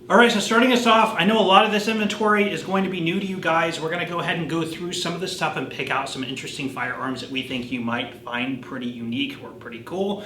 All right, so starting us off, I know a lot of this inventory is going to be new to you guys. We're going to go ahead and go through some of this stuff and pick out some interesting firearms that we think you might find pretty unique or pretty cool.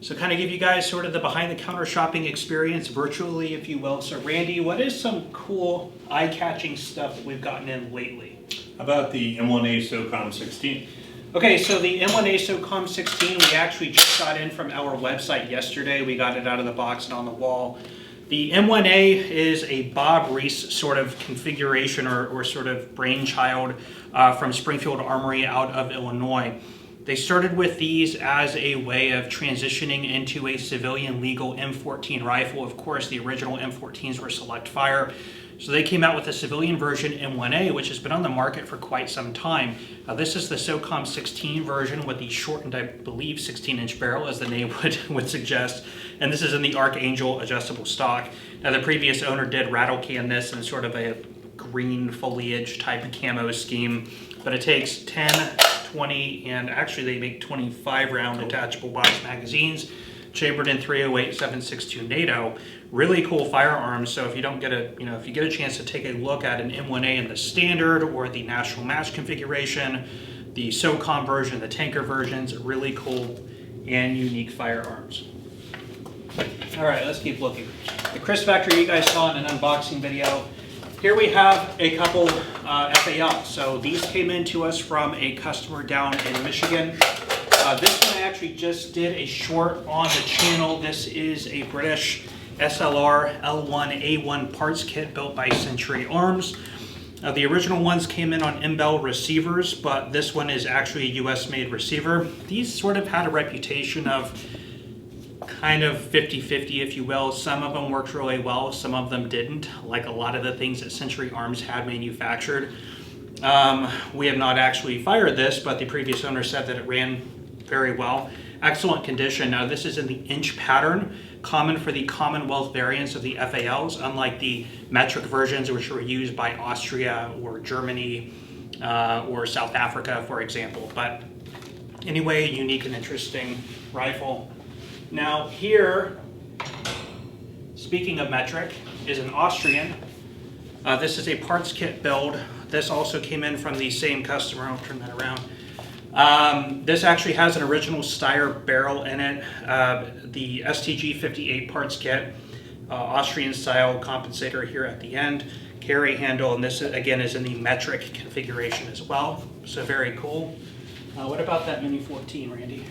So kind of give you guys sort of the behind-the-counter shopping experience virtually, if you will. So Randy, what is some cool, eye-catching stuff that we've gotten in lately? How about the M1A SOCOM 16? Okay, so the M1A SOCOM 16, we actually just got in from our website yesterday. We got it out of the box and on the wall. The M1A is a Bob Reese sort of configuration or sort of brainchild from Springfield Armory out of Illinois. They started with these as a way of transitioning into a civilian legal M14 rifle. Of course, the original M14s were select fire. So they came out with a civilian version M1A, which has been on the market for quite some time. This is the SOCOM 16 version with the shortened, I believe, 16-inch barrel, as the name would suggest. And this is in the Archangel adjustable stock. Now, the previous owner did rattle can this in sort of a green foliage type of camo scheme. But it takes 10, 20, and actually they make 25 round detachable box magazines, chambered in 308 7.62 NATO. Really cool firearms. So if you don't get if you get a chance to take a look at an M1A in the standard or the national match configuration, the SOCOM version, the tanker versions, really cool and unique firearms. All right, let's keep looking. The Chris Factory you guys saw in an unboxing video. Here we have a couple FALs. So these came in to us from a customer down in Michigan. This one I actually just did a short on the channel. This is a British SLR L1A1 parts kit built by Century Arms. The original ones came in on Imbel receivers, but this one is actually a US made receiver. These sort of had a reputation of kind of 50-50, if you will. Some of them worked really well, some of them didn't, like a lot of the things that Century Arms had manufactured. We have not actually fired this, but the previous owner said that it ran very well. Excellent condition. Now this is in the inch pattern, common for the Commonwealth variants of the FALs, unlike the metric versions which were used by Austria or Germany or South Africa, for example. But anyway, unique and interesting rifle. Now here, speaking of metric, is an Austrian. This is a parts kit build. This also came in from the same customer. I'll turn that around. This actually has an original Steyr barrel in it. The STG 58 parts kit, Austrian style compensator here at the end, carry handle, and this again is in the metric configuration as well. So very cool. What about that Mini 14, Randy?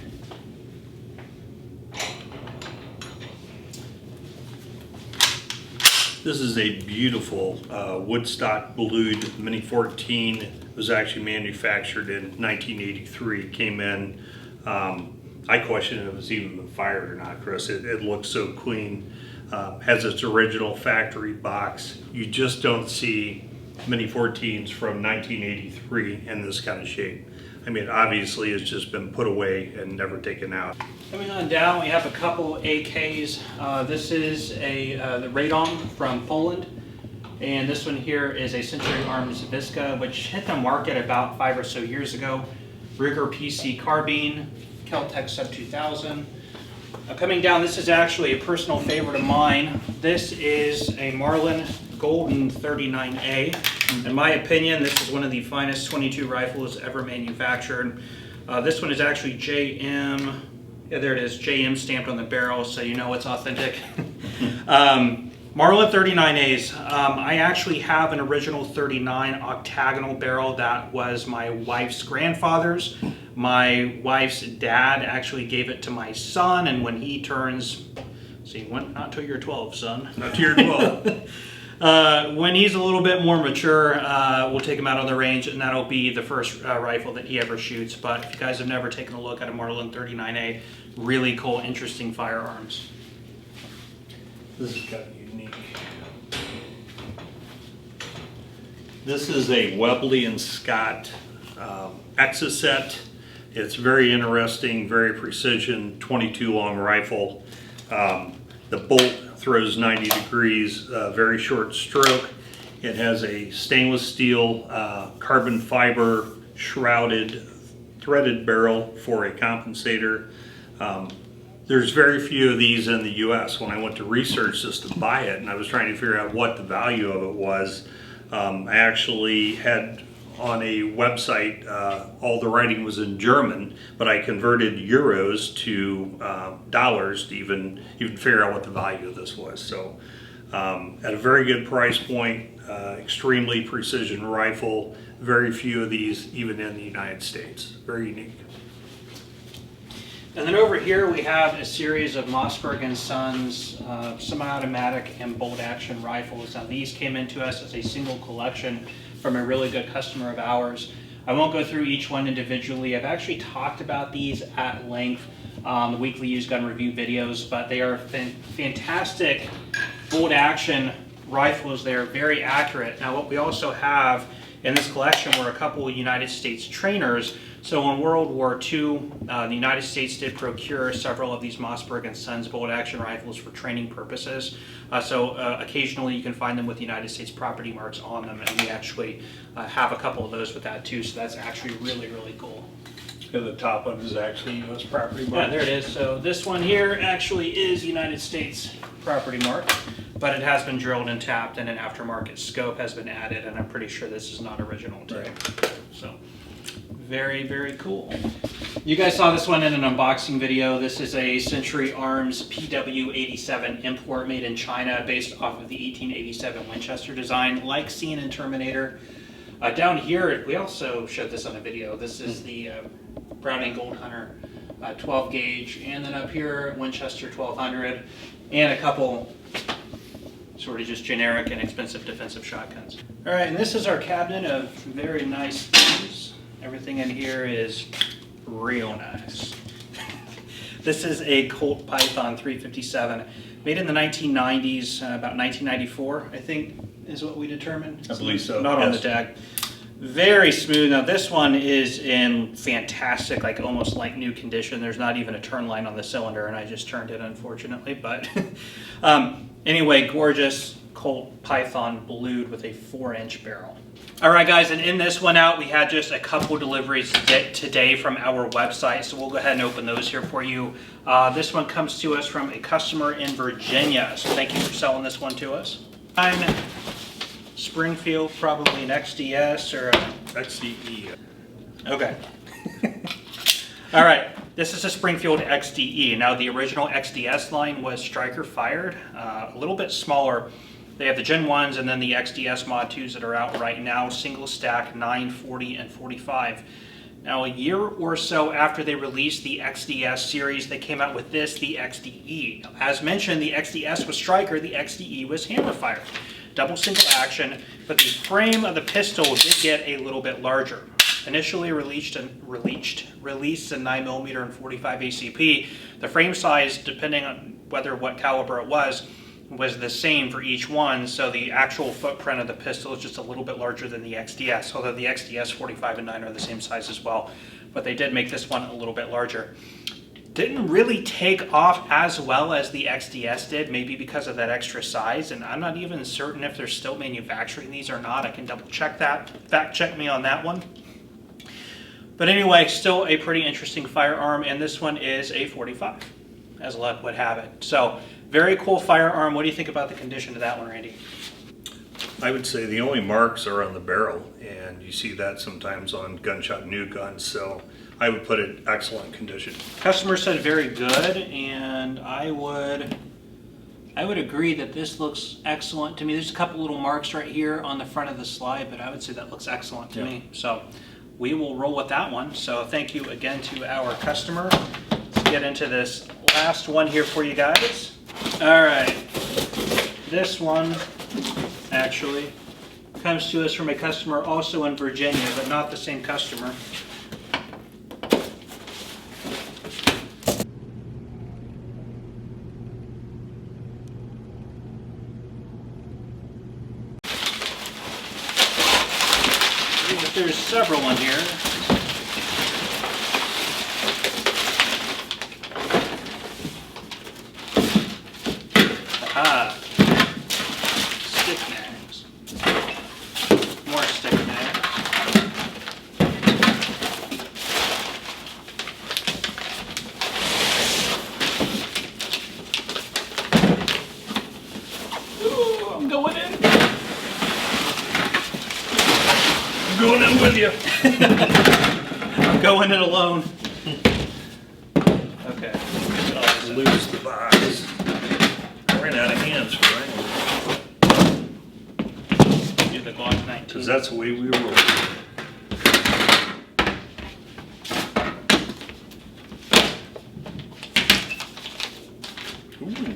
This is a beautiful woodstock blued Mini 14. It was actually manufactured in 1983. Came in, I question if it was even been fired or not, Chris. It looks so clean. Has its original factory box. You just don't see Mini 14s from 1983 in this kind of shape. I mean, obviously it's just been put away and never taken out. Coming on down, we have a couple AKs. This is the Radom from Poland, and this one here is a Century Arms Visca, which hit the market about 5 or so years ago. Ruger PC carbine, Kel-Tec Sub 2000. Coming down, this is actually a personal favorite of mine. This is a Marlin Golden 39A. In my opinion, this is one of the finest 22 rifles ever manufactured. This one is actually JM. Yeah, there it is, JM stamped on the barrel, so you know it's authentic. Marlin 39As. I actually have an original 39 octagonal barrel that was my wife's grandfather's. My wife's dad actually gave it to my son, and when he turns, see, not till you're 12, son. Not till you're 12. When he's a little bit more mature, we'll take him out on the range, and that'll be the first rifle that he ever shoots. But if you guys have never taken a look at a Marlin 39A, really cool, interesting firearms. This is kind of unique. This is a Webley and Scott Exocet. It's very interesting, very precision, 22 long rifle. The bolt throws 90 degrees, very short stroke. It has a stainless steel carbon fiber shrouded threaded barrel for a compensator. There's very few of these in the US. When I went to research this to buy it, and I was trying to figure out what the value of it was, I actually had on a website, all the writing was in German, but I converted euros to dollars to even figure out what the value of this was. So at a very good price point, extremely precision rifle, very few of these even in the United States. Very unique. And then over here we have a series of Mossberg & Sons semi-automatic and bolt-action rifles. Now these came into us as a single collection from a really good customer of ours. I won't go through each one individually. I've actually talked about these at length on the weekly used gun review videos, but they are fantastic bolt-action rifles. They are very accurate. Now what we also have in this collection were a couple of United States trainers. So in World War II, the United States did procure several of these Mossberg & Sons bolt-action rifles for training purposes. So occasionally you can find them with United States property marks on them, and we actually have a couple of those with that too. So that's actually really, really cool. And the top one is actually U.S. property mark. Yeah, there it is. So this one here actually is United States property mark, but it has been drilled and tapped, and an aftermarket scope has been added, and I'm pretty sure this is not original too. Right. So very, very cool. You guys saw this one in an unboxing video. This is a Century Arms PW87 import made in China based off of the 1887 Winchester design, like seen in Terminator. Down here, we also showed this on a video. This is the Browning Gold Hunter 12 gauge, and then up here Winchester 1200, and a couple sort of just generic and expensive defensive shotguns. All right, and this is our cabinet of very nice things. Everything in here is real nice. This is a Colt Python 357, made in the 1990s, about 1994, I think is what we determined. I believe so. Not yes. on the tag. Very smooth. Now this one is in fantastic, like almost like new condition. There's not even a turn line on the cylinder, and I just turned it unfortunately, but anyway, gorgeous Colt Python blued with a 4-inch barrel. All right guys, and in this one out, we had just a couple deliveries today from our website, so we'll go ahead and open those here for you. This one comes to us from a customer in Virginia, so thank you for selling this one to us. I'm Springfield, probably an XDS or a XDE. Okay. All right, this is a Springfield XDE. Now the original XDS line was striker fired, a little bit smaller. They have the Gen 1s and then the XDS Mod 2s that are out right now, single stack 9, 40, and 45. Now a year or so after they released the XDS series, they came out with this, the XDE. As mentioned, the XDS was striker, the XDE was hammer fired. Double single action, but the frame of the pistol did get a little bit larger. Initially released in 9mm and 45 ACP, the frame size, depending on what caliber it was the same for each one, so the actual footprint of the pistol is just a little bit larger than the XDS, although the XDS 45 and 9 are the same size as well, but they did make this one a little bit larger. Didn't really take off as well as the XDS did, maybe because of that extra size, and I'm not even certain if they're still manufacturing these or not. I can double check that, fact check me on that one. But anyway, still a pretty interesting firearm, and this one is a 45, as luck would have it. So, very cool firearm. What do you think about the condition of that one, Randy? I would say the only marks are on the barrel, and you see that sometimes on gunshot new guns, so I would put it excellent condition. Customer said very good, and I would agree that this looks excellent to me. There's a couple little marks right here on the front of the slide, but I would say that looks excellent to me. So we will roll with that one. So thank you again to our customer. Let's get into this last one here for you guys. All right, this one actually comes to us from a customer also in Virginia, but not the same customer. There's several in here. Ah, stick mags. More stick mags. going in with you. I'm going in alone. Okay. Lose the box. Ran out of hands for right. Do the Glock 19. Because that's the way we roll. Ooh.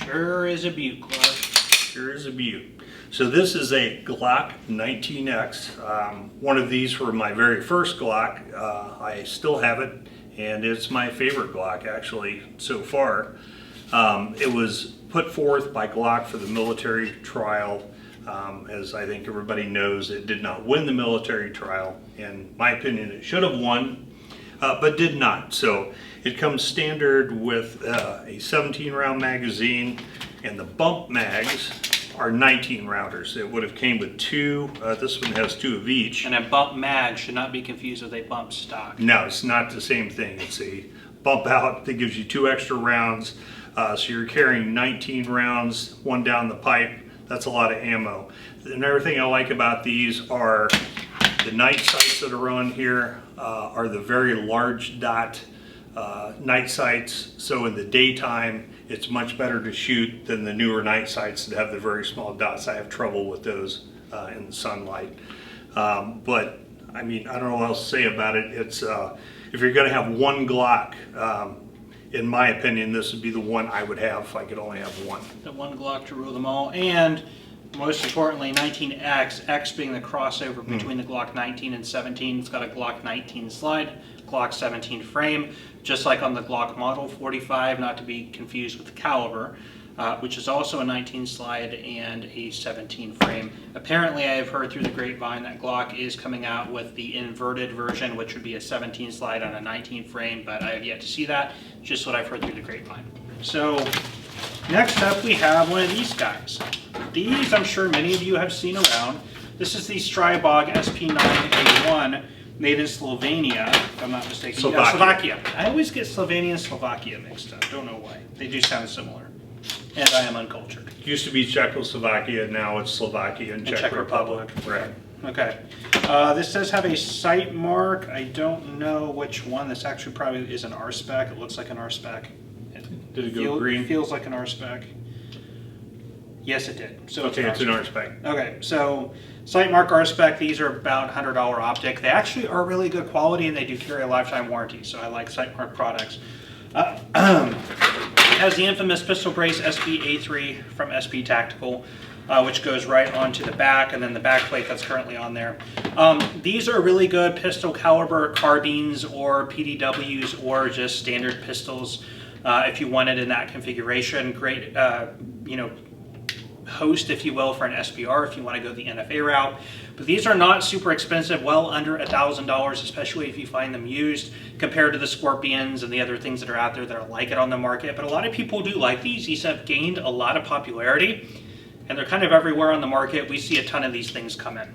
Sure is a beaut, Clark. Sure is a beaut. So this is a Glock 19X. One of these were my very first Glock. I still have it, and it's my favorite Glock actually so far. It was put forth by Glock for the military trial. As I think everybody knows, it did not win the military trial. In my opinion, it should have won, but did not. So it comes standard with a 17 round magazine, and the bump mags are 19 rounders. It would have came with two. This one has two of each. And a bump mag should not be confused with a bump stock. No, it's not the same thing. It's a bump out that gives you 2 extra rounds. So you're carrying 19 rounds, one down the pipe. That's a lot of ammo. Another thing I like about these are the night sights that are on here are the very large dot night sights. So in the daytime, it's much better to shoot than the newer night sights that have the very small dots. I have trouble with those in the sunlight. But I mean, I don't know what else to say about it. It's if you're going to have one Glock, in my opinion, this would be the one I would have if I could only have one. The one Glock to rule them all, and most importantly, 19X, X being the crossover between the Glock 19 and 17. It's got a Glock 19 slide, Glock 17 frame, just like on the Glock Model 45, not to be confused with the caliber, which is also a 19 slide and a 17 frame. Apparently, I have heard through the grapevine that Glock is coming out with the inverted version, which would be a 17 slide on a 19 frame, but I have yet to see that, just what I've heard through the grapevine. So, next up we have one of these guys. These I'm sure many of you have seen around. This is the Stribog SP9A1, made in Slovenia, if I'm not mistaken. Slovakia. I always get Slovenia and Slovakia mixed up, don't know why. They do sound similar. And I am uncultured. It used to be Czechoslovakia, now it's Slovakia and Czech Republic. Right. Okay. This does have a sight mark. I don't know which one. This actually probably is an R-spec. It looks like an R-spec. Did it go green? It feels like an R-spec. Yes, it did. So okay, it's an R-spec. Okay, so sight mark R-spec. These are about $100 optic. They actually are really good quality, and they do carry a lifetime warranty. So I like sight mark products. It has the infamous pistol brace SB-A3 from SB Tactical, which goes right onto the back, and then the back plate that's currently on there. These are really good pistol caliber carbines or PDWs or just standard pistols if you want it in that configuration. Great, host, if you will, for an SBR if you want to go the NFA route. But these are not super expensive, well under $1,000, especially if you find them used, compared to the Scorpions and the other things that are out there that are like it on the market. But a lot of people do like these. These have gained a lot of popularity, and they're kind of everywhere on the market. We see a ton of these things come in.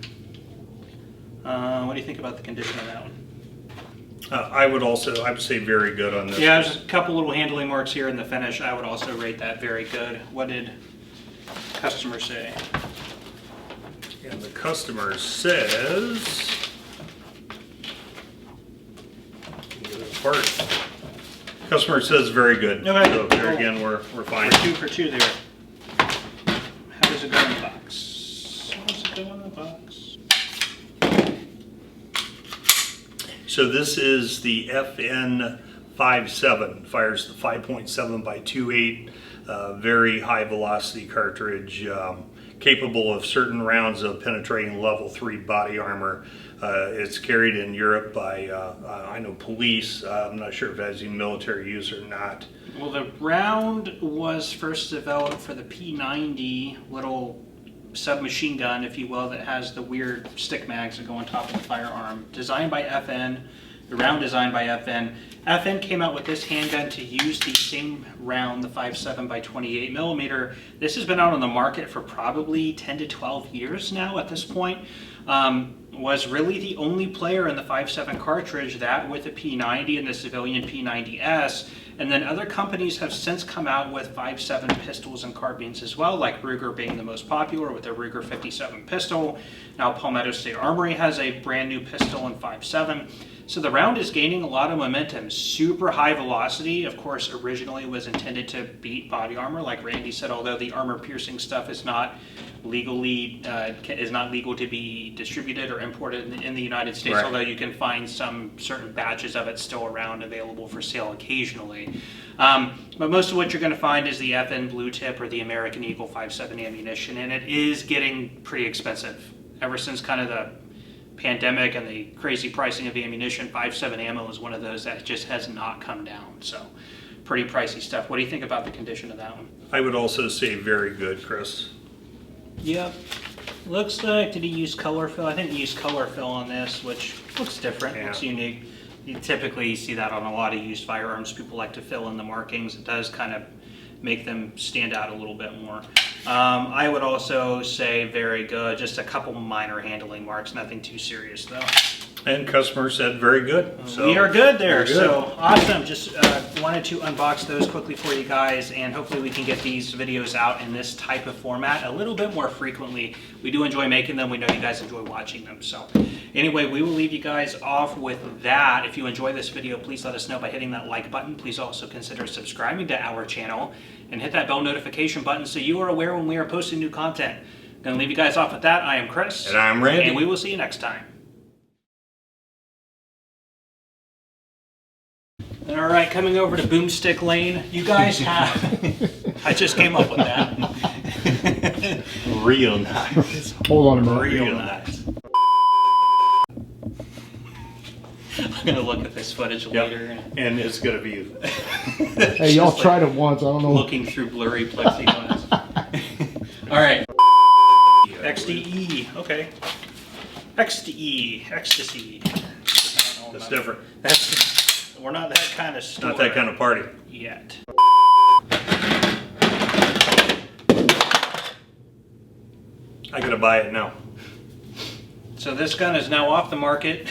What do you think about the condition of that one? I would say very good on this. Yeah, there's a couple little handling marks here in the finish. I would also rate that very good. What did customer say? And the customer says, customer says very good. Okay. So there again, we're fine. We're 2 for 2 there. How does it go in the box? How does it go in the box? So this is the FN57. Fires the 5.7 by 2.8, very high velocity cartridge, capable of certain rounds of penetrating level 3 body armor. It's carried in Europe by, I know, police. I'm not sure if it has any military use or not. Well, the round was first developed for the P90 little submachine gun, if you will, that has the weird stick mags that go on top of the firearm. Designed by FN, the round designed by FN. FN came out with this handgun to use the same round, the 5.7 by 28 millimeter. This has been out on the market for probably 10 to 12 years now at this point. Was really the only player in the 5.7 cartridge that with the P90 and the civilian P90S And then other companies have since come out with 5.7 pistols and carbines as well, like Ruger being the most popular with the Ruger 57 pistol. Now Palmetto State Armory has a brand new pistol in 5.7. So the round is gaining a lot of momentum, super high velocity. Of course, originally was intended to beat body armor, like Randy said, although the armor piercing stuff is not legal to be distributed or imported in the United States, Right. although you can find some certain batches of it still around available for sale occasionally. But most of what you're going to find is the FN Blue Tip or the American Eagle 5.7 ammunition, and it is getting pretty expensive. Ever since kind of the pandemic and the crazy pricing of ammunition, 5.7 ammo is one of those that just has not come down. So pretty pricey stuff. What do you think about the condition of that one? I would also say very good, Chris. Yep. Looks like, did he use color fill? I think he used color fill on this, which looks different, Yeah. looks unique. You typically see that on a lot of used firearms. People like to fill in the markings. It does kind of make them stand out a little bit more. I would also say very good. Just a couple minor handling marks, nothing too serious though. And customer said very good. So We are good there, we're good. so awesome. Just wanted to unbox those quickly for you guys, and hopefully we can get these videos out in this type of format a little bit more frequently. We do enjoy making them. We know you guys enjoy watching them. So anyway, we will leave you guys off with that. If you enjoy this video, please let us know by hitting that like button. Please also consider subscribing to our channel and hit that bell notification button so you are aware when we are posting new content. I'm going to leave you guys off with that. I am Chris. And I'm Randy. And we will see you next time. All right, coming over to Boomstick Lane. You guys have... I just came up with that. Real nice. Hold on a minute. Real nice. I'm going to look at this footage later. And it's going to be Hey, y'all tried it once. I don't know. Looking through blurry plexiglass. All right. XDE. Okay. XDE. Ecstasy. That's different. We're not that kind of store Not that kind of party. yet. I gotta buy it now. So this gun is now off the market.